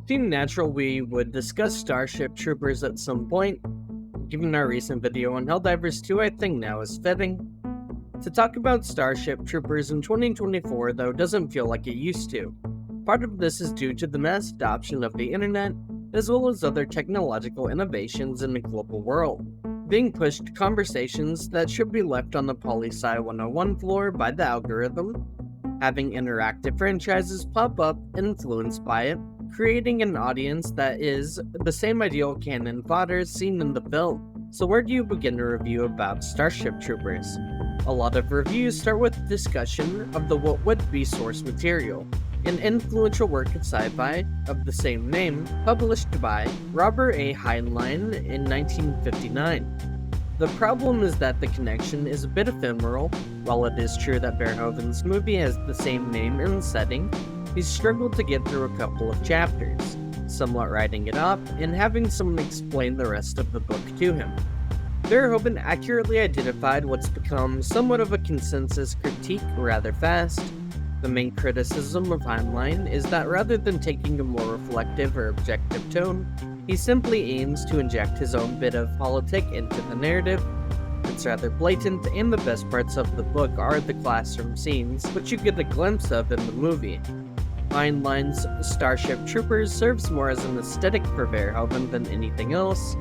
Seemed natural we would discuss Starship Troopers at some point. Given our recent video on Helldivers 2, I think now is fitting. To talk about Starship Troopers in 2024, though, doesn't feel like it used to. Part of this is due to the mass adoption of the internet, as well as other technological innovations in the global world, being pushed to conversations that should be left on the Poli-Sci 101 floor by the algorithm, having interactive franchises pop up influenced by it, creating an audience that is the same ideal canon fodder seen in the film. So where do you begin a review about Starship Troopers? A lot of reviews start with discussion of the what would be source material, an influential work of sci-fi of the same name, published by Robert A. Heinlein in 1959. The problem is that the connection is a bit ephemeral. While it is true that Verhoeven's movie has the same name and setting, he's struggled to get through a couple of chapters, somewhat writing it up and having someone explain the rest of the book to him. Verhoeven accurately identified what's become somewhat of a consensus critique rather fast. The main criticism of Heinlein is that rather than taking a more reflective or objective tone, he simply aims to inject his own bit of politic into the narrative. It's rather blatant, and the best parts of the book are the classroom scenes, which you get a glimpse of in the movie. Heinlein's Starship Troopers serves more as an aesthetic for Verhoeven than anything else.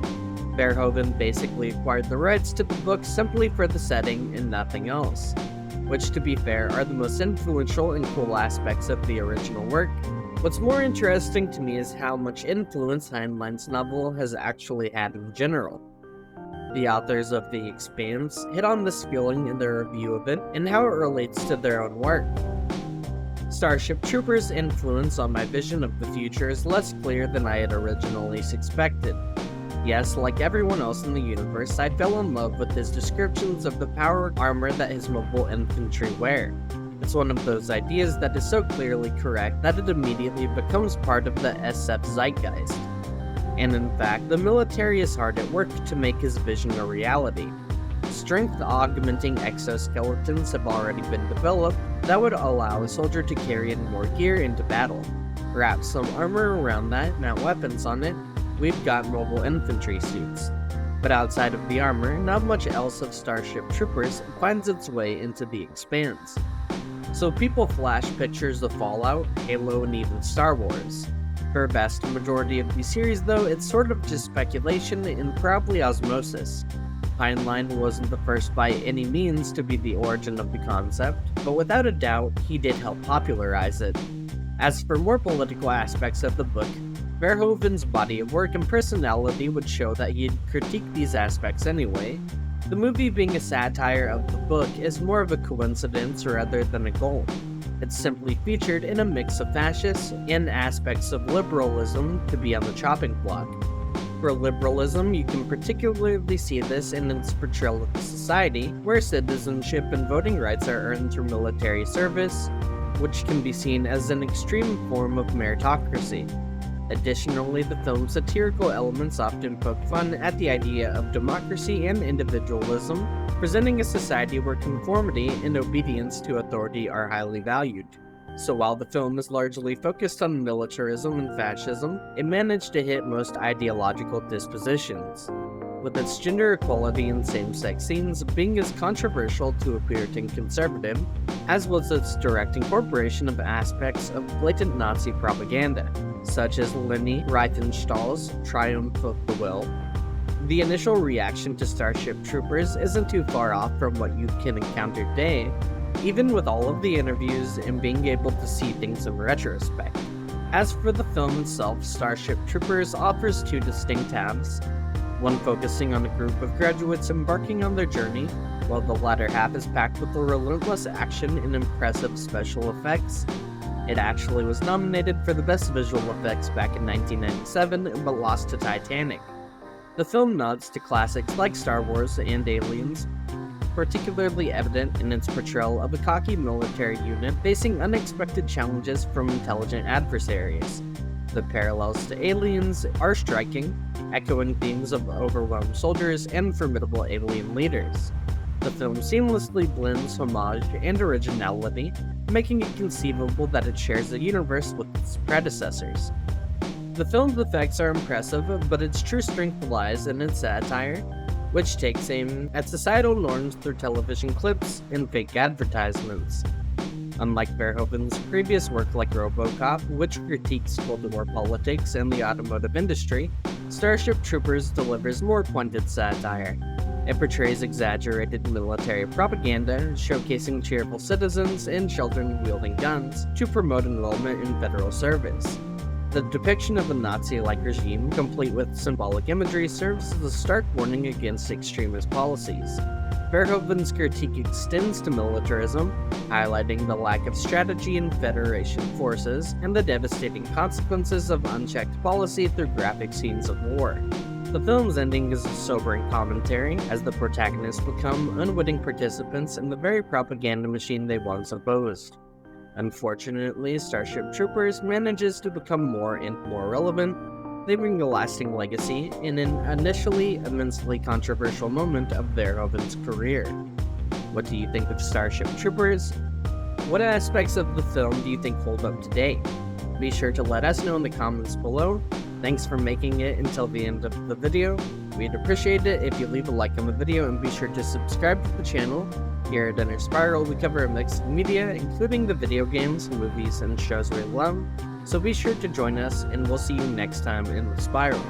Verhoeven basically acquired the rights to the book simply for the setting and nothing else, which, to be fair, are the most influential and cool aspects of the original work. What's more interesting to me is how much influence Heinlein's novel has actually had in general. The authors of The Expanse hit on this feeling in their review of it and how it relates to their own work. Starship Troopers' influence on my vision of the future is less clear than I had originally suspected. Yes, like everyone else in the universe, I fell in love with his descriptions of the power armor that his mobile infantry wear. It's one of those ideas that is so clearly correct that it immediately becomes part of the SF zeitgeist. And in fact, the military is hard at work to make his vision a reality. Strength-augmenting exoskeletons have already been developed that would allow a soldier to carry in more gear into battle. Wrap some armor around that, mount weapons on it, we've got mobile infantry suits. But outside of the armor, not much else of Starship Troopers finds its way into The Expanse. So people flash pictures of Fallout, Halo, and even Star Wars. For a vast majority of the series though, it's sort of just speculation and probably osmosis. Heinlein wasn't the first by any means to be the origin of the concept, but without a doubt, he did help popularize it. As for more political aspects of the book, Verhoeven's body of work and personality would show that he'd critique these aspects anyway. The movie being a satire of the book is more of a coincidence rather than a goal. It's simply featured in a mix of fascists and aspects of liberalism to be on the chopping block. For liberalism, you can particularly see this in its portrayal of the society, where citizenship and voting rights are earned through military service, which can be seen as an extreme form of meritocracy. Additionally, the film's satirical elements often poke fun at the idea of democracy and individualism, presenting a society where conformity and obedience to authority are highly valued. So while the film is largely focused on militarism and fascism, it managed to hit most ideological dispositions, with its gender equality and same-sex scenes being as controversial to a Puritan conservative, as was its direct incorporation of aspects of blatant Nazi propaganda, such as Leni Riefenstahl's Triumph of the Will. The initial reaction to Starship Troopers isn't too far off from what you can encounter today, even with all of the interviews and being able to see things in retrospect. As for the film itself, Starship Troopers offers two distinct halves, one focusing on a group of graduates embarking on their journey, while the latter half is packed with the relentless action and impressive special effects. It actually was nominated for the Best Visual Effects back in 1997, but lost to Titanic. The film nods to classics like Star Wars and Aliens, particularly evident in its portrayal of a cocky military unit facing unexpected challenges from intelligent adversaries. The parallels to Aliens are striking, echoing themes of overwhelmed soldiers and formidable alien leaders. The film seamlessly blends homage and originality, making it conceivable that it shares a universe with its predecessors. The film's effects are impressive, but its true strength lies in its satire, which takes aim at societal norms through television clips and fake advertisements. Unlike Verhoeven's previous work like RoboCop, which critiques Cold War politics and the automotive industry, Starship Troopers delivers more pointed satire. It portrays exaggerated military propaganda, showcasing cheerful citizens and children wielding guns to promote enrollment in federal service. The depiction of a Nazi-like regime, complete with symbolic imagery, serves as a stark warning against extremist policies. Verhoeven's critique extends to militarism, highlighting the lack of strategy in Federation forces and the devastating consequences of unchecked policy through graphic scenes of war. The film's ending is a sobering commentary, as the protagonists become unwitting participants in the very propaganda machine they once opposed. Unfortunately, Starship Troopers manages to become more and more relevant, leaving a lasting legacy in an initially immensely controversial moment of Verhoeven's career. What do you think of Starship Troopers? What aspects of the film do you think hold up today? Be sure to let us know in the comments below. Thanks for making it until the end of the video. We'd appreciate it if you leave a like on the video and be sure to subscribe to the channel. Here at Inner Spiral, we cover a mix of media, including the video games, movies, and shows we love. So be sure to join us, and we'll see you next time in the Spiral.